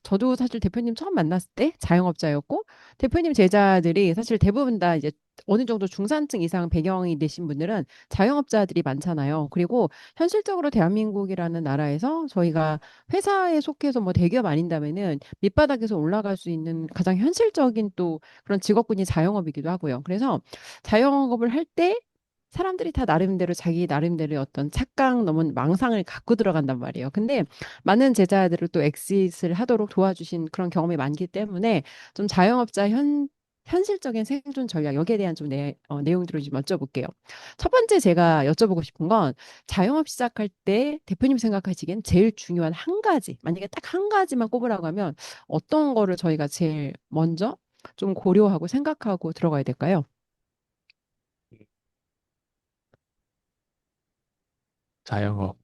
저도 사실 대표님 처음 만났을 때 자영업자였고, 대표님 제자들이 사실 대부분 다 이제 어느 정도 중산층 이상 배경이 되신 분들은 자영업자들이 많잖아요. 그리고 현실적으로 대한민국이라는 나라에서 저희가 회사에 속해서 뭐 대기업 아닌다면은 밑바닥에서 올라갈 수 있는 가장 현실적인 또 그런 직업군이 자영업이기도 하고요. 그래서 자영업을 할 때 사람들이 다 나름대로 자기 나름대로의 어떤 착각 넘은 망상을 갖고 들어간단 말이에요. 근데 많은 제자들을 또 엑짓을 하도록 도와주신 그런 경험이 많기 때문에 좀 자영업자 현실적인 생존 전략 여기에 대한 좀 내용들을 좀 여쭤볼게요. 첫 번째 제가 여쭤보고 싶은 건 자영업 시작할 때 대표님 생각하시기엔 제일 중요한 한 가지, 만약에 딱 한 가지만 꼽으라고 하면 어떤 거를 저희가 제일 먼저 좀 고려하고 생각하고 들어가야 될까요? 자영업.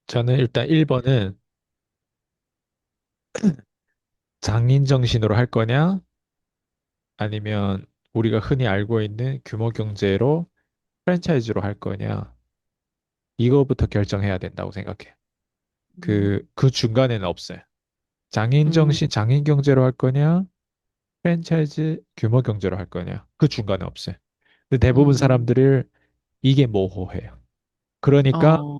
저는 일단 1번은 장인 정신으로 할 거냐, 아니면 우리가 흔히 알고 있는 규모 경제로 프랜차이즈로 할 거냐, 이거부터 결정해야 된다고 생각해. 음, 그 중간에는 없어요. 장인 음, 정신, 장인 경제로 할 거냐, 프랜차이즈 규모 경제로 할 거냐, 그 중간에 없어요. 근데 대부분 음, 사람들을 이게 모호해요. 그러니까 어,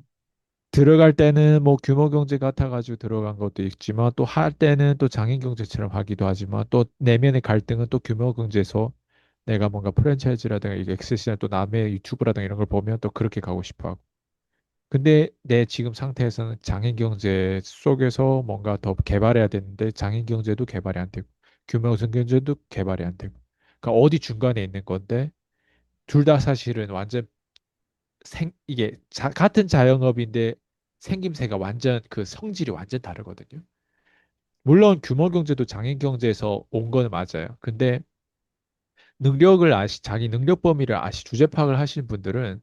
들어갈 때는 뭐 규모 경제 같아가지고 들어간 것도 있지만 또 할 때는 또 장인 경제처럼 하기도 하지만 또 내면의 갈등은 또 규모 경제에서 내가 뭔가 프랜차이즈라든가 이게 액세스나 또 남의 유튜브라든가 이런 걸 보면 또 그렇게 가고 싶어 하고. 근데 내 지금 상태에서는 장인 경제 속에서 뭔가 더 개발해야 되는데 장인 경제도 개발이 안 되고 규모 경제도 개발이 안 되고. 그러니까 어디 중간에 있는 건데 둘 다 사실은 완전 이게 같은 자영업인데 생김새가 완전 그 성질이 완전 다르거든요. 물론 규모 경제도 장인 경제에서 온 건 맞아요. 근데 자기 능력 범위를 주제 파악을 하시는 분들은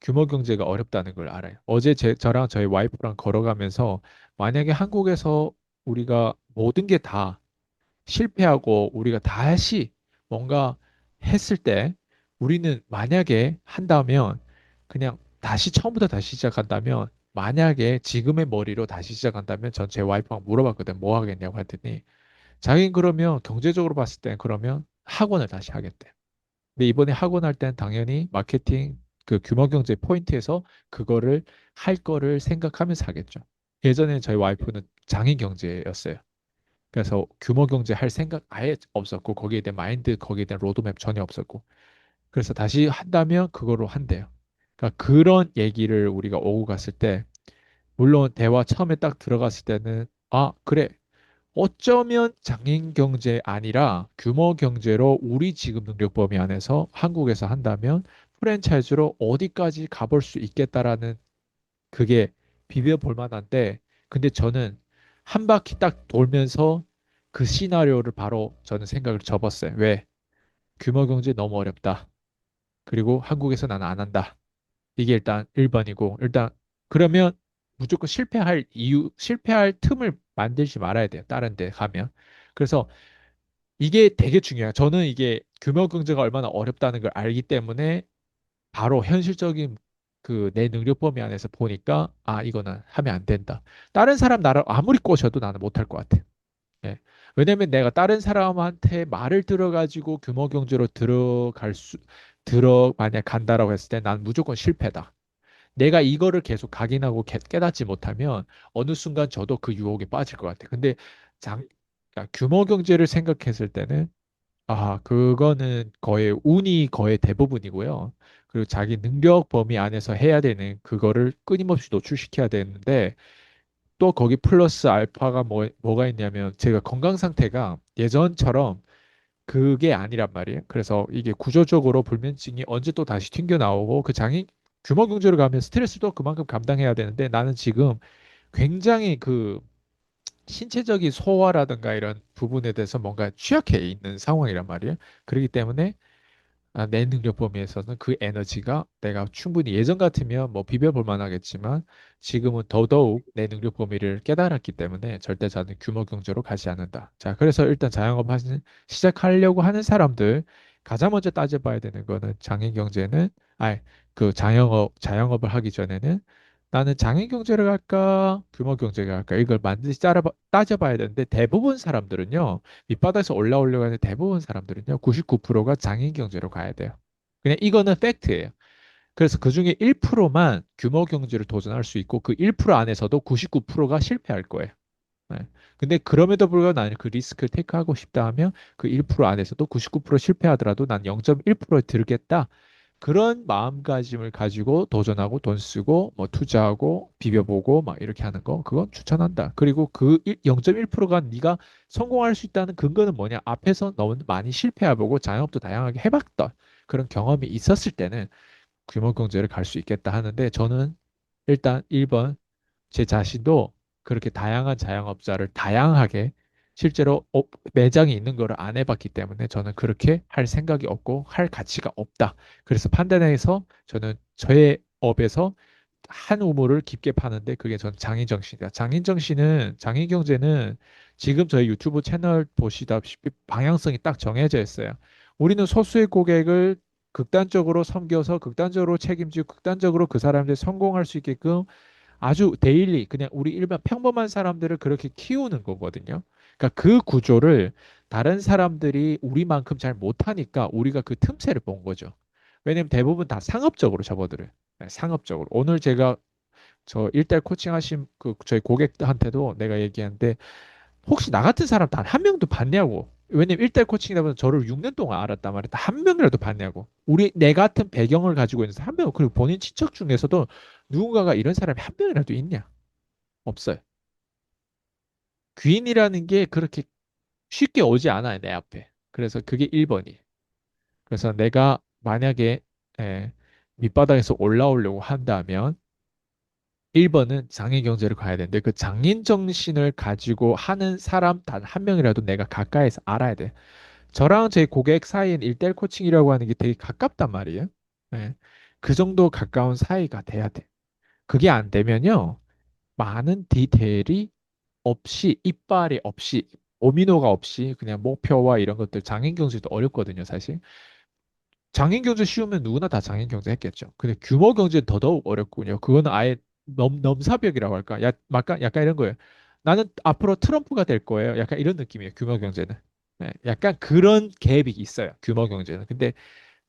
규모 경제가 어렵다는 걸 알아요. 어제 저랑 저희 와이프랑 걸어가면서 만약에 한국에서 우리가 모든 게 다 실패하고 우리가 다시 뭔가 했을 때 우리는 만약에 한다면 그냥 다시 처음부터 다시 시작한다면 만약에 지금의 머리로 다시 시작한다면 전 제 와이프랑 물어봤거든. 뭐 하겠냐고 했더니 자기는 그러면 경제적으로 봤을 땐 그러면 학원을 다시 하겠대. 근데 이번에 학원 할 때는 당연히 마케팅 그 규모 경제 포인트에서 그거를 할 거를 생각하면서 하겠죠. 예전에 저희 와이프는 장인 경제였어요. 그래서 규모 경제 할 생각 아예 없었고 거기에 대한 마인드 거기에 대한 로드맵 전혀 없었고 그래서 다시 한다면 그거로 한대요. 그러니까 그런 얘기를 우리가 오고 갔을 때 물론 대화 처음에 딱 들어갔을 때는 아 그래 어쩌면 장인 경제 아니라 규모 경제로 우리 지금 능력 범위 안에서 한국에서 한다면 프랜차이즈로 어디까지 가볼 수 있겠다라는 그게 비벼볼 만한데, 근데 저는 한 바퀴 딱 돌면서 그 시나리오를 바로 저는 생각을 접었어요. 왜? 규모 경제 너무 어렵다. 그리고 한국에서 나는 안 한다. 이게 일단 1번이고, 일단 그러면 무조건 실패할 틈을 만들지 말아야 돼요. 다른 데 가면. 그래서 이게 되게 중요해요. 저는 이게 규모 경제가 얼마나 어렵다는 걸 알기 때문에 바로 현실적인 그 내 능력 범위 안에서 보니까 아 이거는 하면 안 된다. 다른 사람 나를 아무리 꼬셔도 나는 못할 것 같아. 예. 왜냐면 내가 다른 사람한테 말을 들어가지고 규모 경제로 만약 간다라고 했을 때 난 무조건 실패다. 내가 이거를 계속 각인하고 깨닫지 못하면 어느 순간 저도 그 유혹에 빠질 것 같아. 근데 그러니까 규모 경제를 생각했을 때는 아, 그거는 운이 거의 대부분이고요. 그리고 자기 능력 범위 안에서 해야 되는 그거를 끊임없이 노출시켜야 되는데 또 거기 플러스 알파가 뭐가 있냐면 제가 건강 상태가 예전처럼 그게 아니란 말이에요. 그래서 이게 구조적으로 불면증이 언제 또 다시 튕겨 나오고 그 장이 규모 경제로 가면 스트레스도 그만큼 감당해야 되는데 나는 지금 굉장히 그 신체적인 소화라든가 이런 부분에 대해서 뭔가 취약해 있는 상황이란 말이에요. 그렇기 때문에 내 능력 범위에서는 그 에너지가 내가 충분히 예전 같으면 뭐 비벼볼 만하겠지만 지금은 더더욱 내 능력 범위를 깨달았기 때문에 절대 저는 규모 경제로 가지 않는다. 자, 그래서 일단 시작하려고 하는 사람들 가장 먼저 따져봐야 되는 거는 장인 경제는 그 자영업을 하기 전에는 나는 장인 경제를 갈까, 규모 경제를 갈까, 이걸 반드시 따져봐야 되는데, 대부분 사람들은요, 밑바닥에서 올라오려고 하는 대부분 사람들은요, 99%가 장인 경제로 가야 돼요. 그냥 이거는 팩트예요. 그래서 그 중에 1%만 규모 경제를 도전할 수 있고, 그 1% 안에서도 99%가 실패할 거예요. 네. 근데 그럼에도 불구하고 나는 그 리스크를 테이크하고 싶다 하면 그 1% 안에서도 99% 실패하더라도 난 0.1%에 들겠다. 그런 마음가짐을 가지고 도전하고 돈 쓰고 뭐 투자하고 비벼보고 막 이렇게 하는 거 그건 추천한다. 그리고 그 0.1%가 네가 성공할 수 있다는 근거는 뭐냐? 앞에서 너무 많이 실패해보고 자영업도 다양하게 해봤던 그런 경험이 있었을 때는 규모 경제를 갈 수 있겠다 하는데 저는 일단 1번 제 자신도 그렇게 다양한 자영업자를 다양하게 실제로 매장이 있는 거를 안 해봤기 때문에 저는 그렇게 할 생각이 없고 할 가치가 없다. 그래서 판단해서 저는 저의 업에서 한 우물을 깊게 파는데 그게 전 장인정신이다. 장인정신은 장인경제는 지금 저희 유튜브 채널 보시다시피 방향성이 딱 정해져 있어요. 우리는 소수의 고객을 극단적으로 섬겨서 극단적으로 책임지고 극단적으로 그 사람들이 성공할 수 있게끔 아주 데일리 그냥 우리 일반 평범한 사람들을 그렇게 키우는 거거든요. 그러니까 그 구조를 다른 사람들이 우리만큼 잘 못하니까 우리가 그 틈새를 본 거죠. 왜냐면 대부분 다 상업적으로 접어들어요. 네, 상업적으로. 오늘 제가 저 일대 코칭 하신 그 저희 고객한테도 내가 얘기하는데 혹시 나 같은 사람 단 한 명도 봤냐고. 왜냐면 일대 코칭이다 보면 저를 6년 동안 알았단 말이야. 한 명이라도 봤냐고. 우리 내 같은 배경을 가지고 있는 사람 한 명, 그리고 본인 친척 중에서도 누군가가 이런 사람이 한 명이라도 있냐? 없어요. 귀인이라는 게 그렇게 쉽게 오지 않아요, 내 앞에. 그래서 그게 1번이. 그래서 내가 만약에 에, 밑바닥에서 올라오려고 한다면 1번은 장인 경제를 가야 되는데 그 장인 정신을 가지고 하는 사람 단 한 명이라도 내가 가까이서 알아야 돼. 저랑 제 고객 사이엔 1대1 코칭이라고 하는 게 되게 가깝단 말이에요. 예. 그 정도 가까운 사이가 돼야 돼. 그게 안 되면요. 많은 디테일이 없이, 이빨이 없이, 오미노가 없이 그냥 목표와 이런 것들 장인 경제도 어렵거든요, 사실. 장인 경제 쉬우면 누구나 다 장인 경제 했겠죠. 근데 규모 경제는 더더욱 어렵군요. 그거는 아예 넘사벽이라고 할까? 약간 이런 거예요. 나는 앞으로 트럼프가 될 거예요. 약간 이런 느낌이에요. 규모 경제는. 네, 약간 그런 갭이 있어요. 규모 경제는. 근데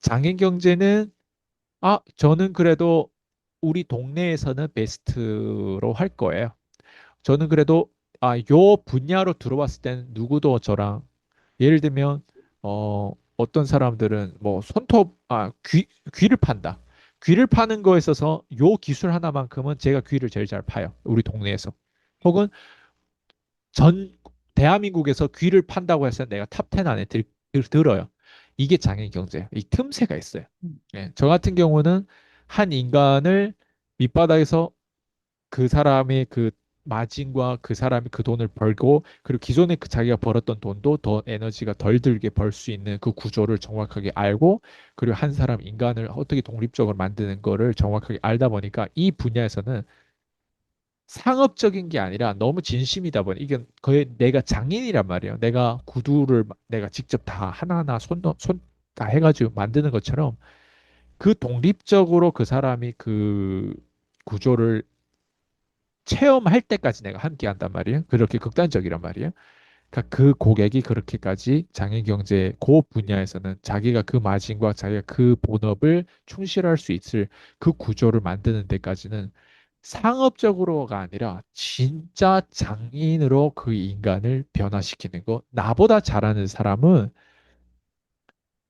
장인 경제는 저는 그래도 우리 동네에서는 베스트로 할 거예요. 저는 그래도 요 분야로 들어왔을 때는 누구도 저랑 예를 들면 어떤 사람들은 뭐 귀를 판다. 귀를 파는 거에 있어서 요 기술 하나만큼은 제가 귀를 제일 잘 파요. 우리 동네에서. 혹은 전 대한민국에서 귀를 판다고 해서 내가 탑 10 안에 들어요. 이게 장애인 경제예요. 이 틈새가 있어요. 예, 저 같은 경우는 한 인간을 밑바닥에서 그 사람의 그 마진과 그 사람이 그 돈을 벌고 그리고 기존에 그 자기가 벌었던 돈도 더 에너지가 덜 들게 벌 수 있는 그 구조를 정확하게 알고 그리고 한 사람 인간을 어떻게 독립적으로 만드는 거를 정확하게 알다 보니까 이 분야에서는 상업적인 게 아니라 너무 진심이다 보니 이게 거의 내가 장인이란 말이에요. 내가 구두를 내가 직접 다 하나하나 손 다 해가지고 만드는 것처럼 그 독립적으로 그 사람이 그 구조를 체험할 때까지 내가 함께 한단 말이에요. 그렇게 극단적이란 말이에요. 그러니까 그 고객이 그렇게까지 장애경제 그 분야에서는 자기가 그 마진과 자기가 그 본업을 충실할 수 있을 그 구조를 만드는 데까지는 상업적으로가 아니라 진짜 장인으로 그 인간을 변화시키는 거. 나보다 잘하는 사람은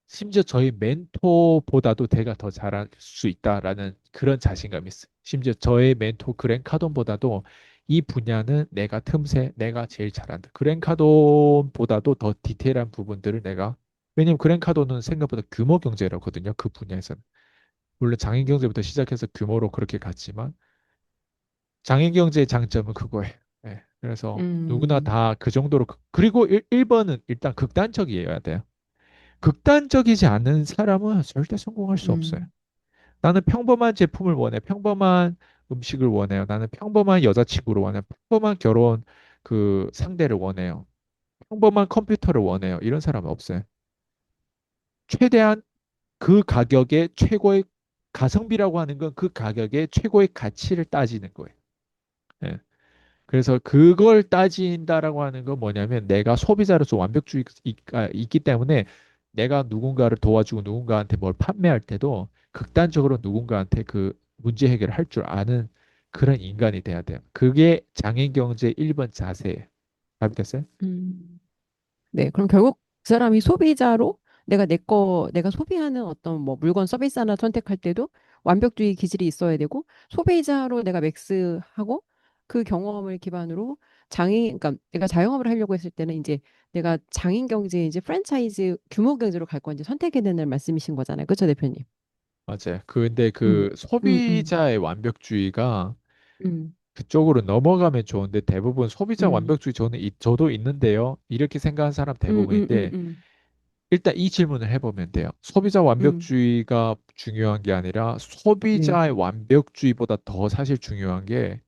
심지어 저희 멘토보다도 내가 더 잘할 수 있다라는 그런 자신감이 있어요. 심지어 저의 멘토 그랜 카돈보다도 이 분야는 내가 틈새 내가 제일 잘한다. 그랜 카돈보다도 더 디테일한 부분들을 내가 왜냐면 그랜 카돈은 생각보다 규모 경제라거든요. 그 분야에서는. 물론 장인 경제부터 시작해서 규모로 그렇게 갔지만 장인 경제의 장점은 그거예요. 예, 그래서 누구나 음, 다 그 정도로 그리고 1번은 일단 극단적이어야 돼요. 극단적이지 않은 사람은 절대 성공할 수 없어요. 음, 나는 평범한 제품을 원해. 평범한 음식을 원해요. 나는 평범한 여자친구를 원해요. 평범한 결혼 그 상대를 원해요. 평범한 컴퓨터를 원해요. 이런 사람은 없어요. 최대한 그 가격에 최고의 가성비라고 하는 건 그 가격의 최고의 가치를 따지는 거예요. 예. 그래서 그걸 따진다라고 하는 건 뭐냐면 내가 소비자로서 완벽주의가 있기 때문에 내가 누군가를 도와주고 누군가한테 뭘 판매할 때도 극단적으로 누군가한테 그 문제 해결을 할 줄 아는 그런 인간이 돼야 돼요. 그게 장인 경제 1번 자세예요. 답됐어요? 음. 네, 그럼 결국 그 사람이 소비자로 내가 소비하는 어떤 뭐 물건 서비스 하나 선택할 때도 완벽주의 기질이 있어야 되고 소비자로 내가 맥스하고 그 경험을 기반으로 그러니까 내가 자영업을 하려고 했을 때는 이제 내가 장인 경제 이제 프랜차이즈 규모 경제로 갈 건지 선택해야 되는 말씀이신 거잖아요. 그렇죠, 대표님? 맞아요. 근데 음, 그 음, 음, 소비자의 완벽주의가 음, 그쪽으로 넘어가면 좋은데 대부분 소비자 음, 완벽주의 저도 있는데요. 이렇게 생각하는 사람 음, 음, 음, 대부분인데 음, 일단 이 질문을 해보면 돼요. 소비자 음, 완벽주의가 중요한 게 아니라 네, 소비자의 완벽주의보다 더 사실 중요한 게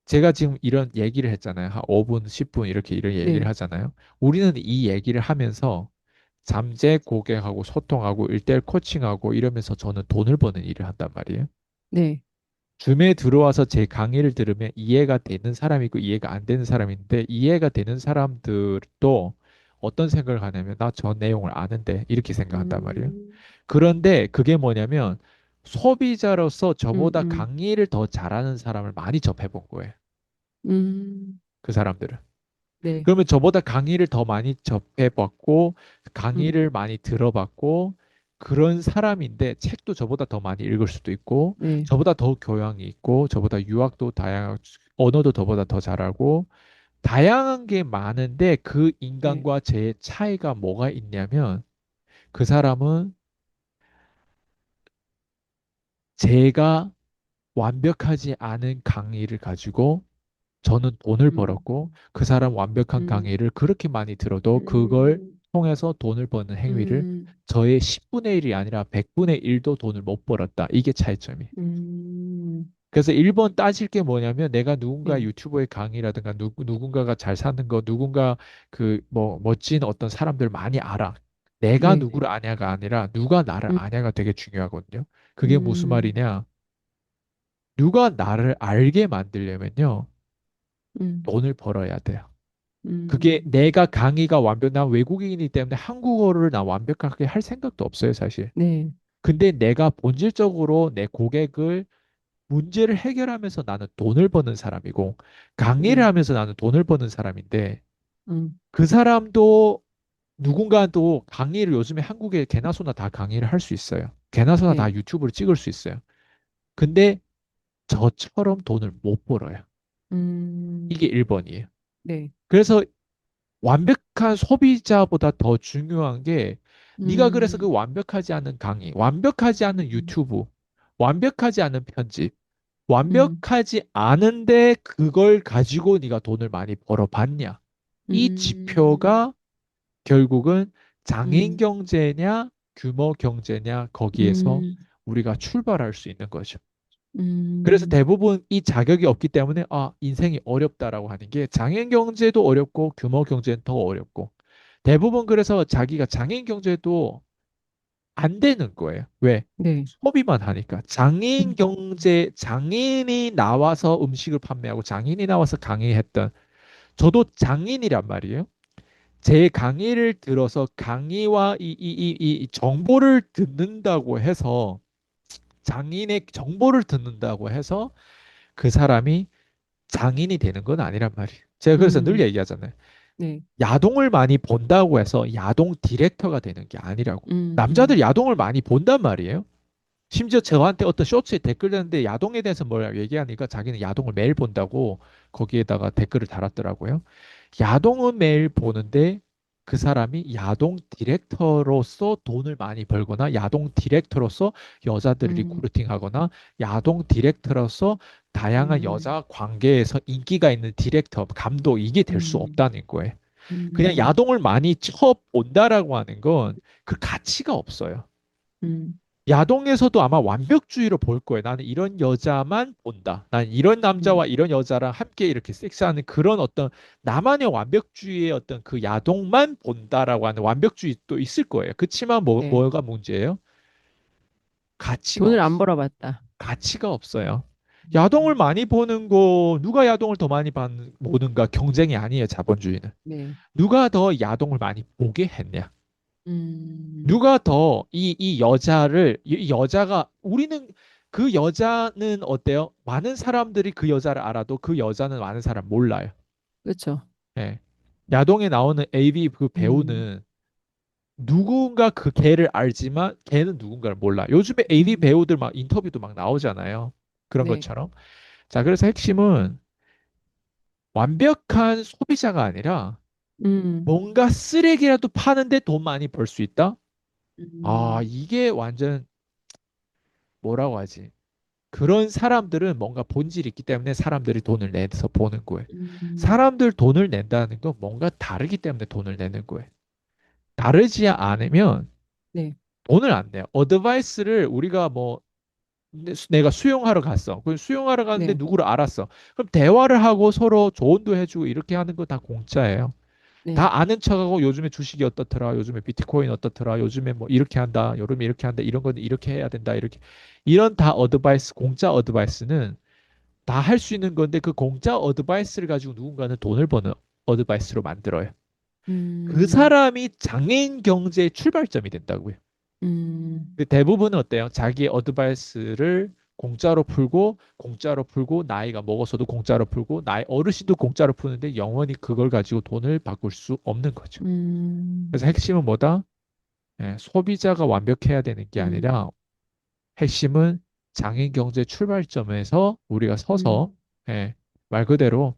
제가 지금 이런 얘기를 했잖아요. 한 5분, 10분 이런 얘기를 네, 하잖아요. 우리는 이 얘기를 하면서 잠재 고객하고 소통하고 일대일 코칭하고 이러면서 저는 돈을 버는 일을 한단 말이에요. 네, 줌에 들어와서 제 강의를 들으면 이해가 되는 사람이 있고 이해가 안 되는 사람이 있는데 이해가 되는 사람들도 어떤 생각을 하냐면 나 저 내용을 아는데 이렇게 생각한단 말이에요. 음, 그런데 그게 뭐냐면 소비자로서 저보다 음, 강의를 더 잘하는 사람을 많이 접해 본 거예요. 음, 그 사람들은. 네, 그러면 저보다 강의를 더 많이 접해봤고, 음, 강의를 많이 들어봤고, 그런 사람인데, 책도 저보다 더 많이 읽을 수도 있고, 네, 저보다 더 교양이 있고, 저보다 유학도 다양하고, 언어도 저보다 더 잘하고, 다양한 게 많은데, 그 네, 인간과 제 차이가 뭐가 있냐면, 그 사람은 제가 완벽하지 않은 강의를 가지고 저는 돈을 음, 벌었고 그 사람 완벽한 음, 강의를 그렇게 많이 들어도 그걸 음, 통해서 돈을 버는 행위를 음, 저의 10분의 1이 아니라 100분의 1도 돈을 못 벌었다. 이게 차이점이에요. 그래서 1번 따질 게 뭐냐면 내가 누군가 네, 유튜버의 강의라든가 누군가가 잘 사는 거 누군가 그 뭐 멋진 어떤 사람들 많이 알아. 내가 네, 누구를 아냐가 아니라 누가 나를 음, 아냐가 되게 중요하거든요. 그게 무슨 음, 말이냐? 누가 나를 알게 만들려면요. 음, 돈을 벌어야 돼요. 그게 음, 내가 강의가 난 외국인이기 때문에 한국어를 나 완벽하게 할 생각도 없어요, 사실. 네, 근데 내가 본질적으로 내 고객을 문제를 해결하면서 나는 돈을 버는 사람이고, 강의를 네, 하면서 나는 돈을 버는 사람인데, 음, 그 사람도 누군가도 강의를 요즘에 한국에 개나 소나 다 강의를 할 수 있어요. 개나 소나 다 네, 유튜브를 찍을 수 있어요. 근데 저처럼 돈을 못 벌어요. 음, 이게 1번이에요. 네, 그래서 완벽한 소비자보다 더 중요한 게 네가 그래서 그 음, 완벽하지 않은 강의, 완벽하지 않은 음, 유튜브, 완벽하지 않은 편집, 음, 완벽하지 않은데 그걸 가지고 네가 돈을 많이 벌어봤냐? 이 음, 지표가 결국은 장인 음, 경제냐, 규모 경제냐, 거기에서 음, 우리가 출발할 수 있는 거죠. 그래서 음, 대부분 이 자격이 없기 때문에 아, 인생이 어렵다라고 하는 게 장인 경제도 어렵고 규모 경제는 더 어렵고 대부분 그래서 자기가 장인 경제도 안 되는 거예요. 왜? 네, 소비만 하니까. 장인 음, 경제, 장인이 나와서 음식을 판매하고 장인이 나와서 강의했던 저도 장인이란 말이에요. 제 강의를 들어서 강의와 이 정보를 듣는다고 해서 장인의 정보를 듣는다고 해서 그 사람이 장인이 되는 건 아니란 말이에요. 제가 그래서 늘 음, 얘기하잖아요. 네, 야동을 많이 본다고 해서 야동 디렉터가 되는 게 아니라고. 음, 남자들 야동을 많이 본단 말이에요. 심지어 저한테 어떤 쇼츠에 댓글 다는데 야동에 대해서 뭘 얘기하니까 자기는 야동을 매일 본다고 거기에다가 댓글을 달았더라고요. 야동은 매일 보는데 그 사람이 야동 디렉터로서 돈을 많이 벌거나 야동 디렉터로서 여자들을 음, 리크루팅하거나 야동 디렉터로서 다양한 음, 여자 관계에서 인기가 있는 디렉터, 감독 이게 될 수 음, 없다는 거예요. 그냥 음, 야동을 많이 쳐본다라고 하는 건 그 가치가 없어요. 음, 야동에서도 아마 완벽주의로 볼 거예요. 나는 이런 여자만 본다. 난 이런 음, 남자와 이런 여자랑 함께 이렇게 섹스하는 그런 어떤 나만의 완벽주의의 어떤 그 야동만 본다라고 하는 완벽주의 도 있을 거예요. 그치만 네, 뭐가 문제예요? 가치가 돈을 안 없어. 벌어봤다. 가치가 없어요. 야동을 음, 많이 보는 거, 누가 야동을 더 많이 보는가 경쟁이 아니에요, 자본주의는. 네. 누가 더 야동을 많이 보게 했냐? 음, 누가 더 이 여자를, 이 여자가, 우리는, 그 여자는 어때요? 많은 사람들이 그 여자를 알아도 그 여자는 많은 사람 몰라요. 그렇죠. 예. 야동에 나오는 AV 그 음, 배우는 누군가 그 걔를 알지만 걔는 누군가를 몰라. 요즘에 AV 음, 배우들 막 인터뷰도 막 나오잖아요. 그런 네. 것처럼. 자, 그래서 핵심은 완벽한 소비자가 아니라 음, 뭔가 쓰레기라도 파는데 돈 많이 벌 수 있다? 아, 음, 이게 완전 뭐라고 하지? 그런 사람들은 뭔가 본질이 있기 때문에 사람들이 돈을 내서 보는 거예요. 음, 사람들 돈을 낸다는 건 뭔가 다르기 때문에 돈을 내는 거예요. 다르지 않으면 네. 돈을 안 내요. 어드바이스를 우리가 뭐 내가 수영하러 갔어. 그 수영하러 갔는데 네. 누구를 알았어. 그럼 대화를 하고 서로 조언도 해주고 이렇게 하는 거 다 공짜예요. 네. 다 아는 척하고 요즘에 주식이 어떻더라, 요즘에 비트코인 어떻더라, 요즘에 뭐 이렇게 한다, 요즘에 이렇게 한다, 이런 건 이렇게 해야 된다, 이렇게 이런 다 어드바이스, 공짜 어드바이스는 다 할 수 있는 건데 그 공짜 어드바이스를 가지고 누군가는 돈을 버는 어드바이스로 만들어요. 그 음, 사람이 장애인 경제의 출발점이 된다고요. 음, 근데 대부분은 어때요? 자기 어드바이스를 공짜로 풀고, 나이가 먹어서도 공짜로 풀고, 나이 어르신도 공짜로 푸는데 영원히 그걸 가지고 돈을 바꿀 수 없는 거죠. 음, 그래서 핵심은 뭐다? 예, 소비자가 완벽해야 되는 게 음, 아니라 핵심은 장인 경제 출발점에서 우리가 서서 음, 예, 말 그대로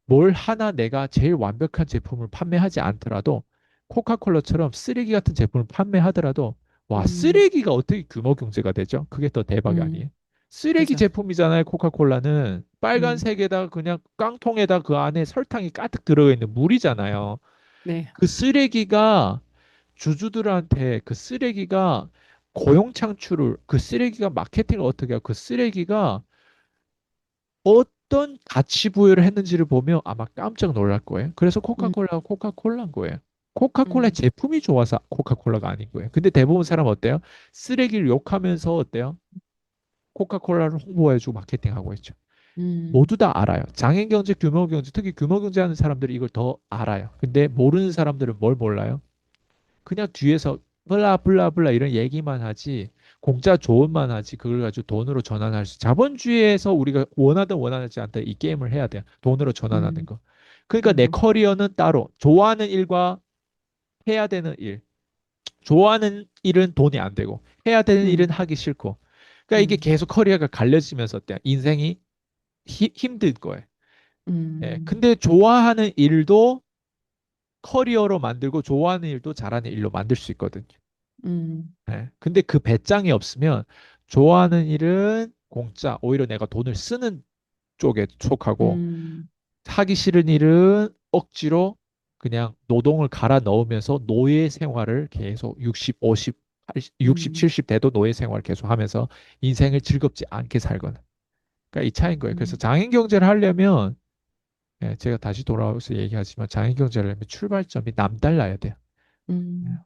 뭘 하나 내가 제일 완벽한 제품을 판매하지 않더라도 코카콜라처럼 쓰레기 같은 제품을 판매하더라도 와, 음, 쓰레기가 어떻게 규모 경제가 되죠? 그게 더 대박이 아니에요? 쓰레기 그죠. 제품이잖아요. 코카콜라는 음, 빨간색에다 그냥 깡통에다 그 안에 설탕이 가득 들어가 있는 물이잖아요. 네. 그 쓰레기가 주주들한테 그 쓰레기가 고용 창출을 그 쓰레기가 마케팅을 어떻게 하고 그 쓰레기가 어떤 가치 부여를 했는지를 보면 아마 깜짝 놀랄 거예요. 그래서 음, 코카콜라가 코카콜라인 거예요. 코카콜라의 음, 제품이 좋아서 코카콜라가 아닌 거예요. 근데 대부분 사람 어때요? 쓰레기를 욕하면서 어때요? 코카콜라를 홍보해주고 마케팅하고 있죠. 음, 모두 다 알아요. 장애경제, 규모경제, 특히 규모경제 하는 사람들이 이걸 더 알아요. 근데 모르는 사람들은 뭘 몰라요? 그냥 뒤에서 블라 블라 블라 이런 얘기만 하지 공짜 조언만 하지 그걸 가지고 돈으로 전환할 수 자본주의에서 우리가 원하든 원하지 않든 이 게임을 해야 돼요. 돈으로 전환하는 음, 거. 그러니까 내 음, 커리어는 따로 좋아하는 일과 해야 되는 일. 좋아하는 일은 돈이 안 되고 해야 되는 일은 음, 하기 싫고. 그러니까 이게 음, 계속 커리어가 갈려지면서 어때요? 인생이 힘든 거예요. 예. 음, 근데 좋아하는 일도 커리어로 만들고 좋아하는 일도 잘하는 일로 만들 수 있거든요. 음, 네. 근데 그 배짱이 없으면 좋아하는 일은 공짜, 오히려 내가 돈을 쓰는 쪽에 속하고 음, 하기 싫은 일은 억지로 그냥 노동을 갈아 넣으면서 노예 생활을 계속 60, 50, 80, 60, 음, 70 대도 노예 생활을 계속 하면서 인생을 즐겁지 않게 살거나. 그러니까 이 차이인 거예요. 그래서 음, 장인 경제를 하려면 제가 다시 돌아와서 얘기하지만 장인 경제를 하려면 출발점이 남달라야 돼요. 음.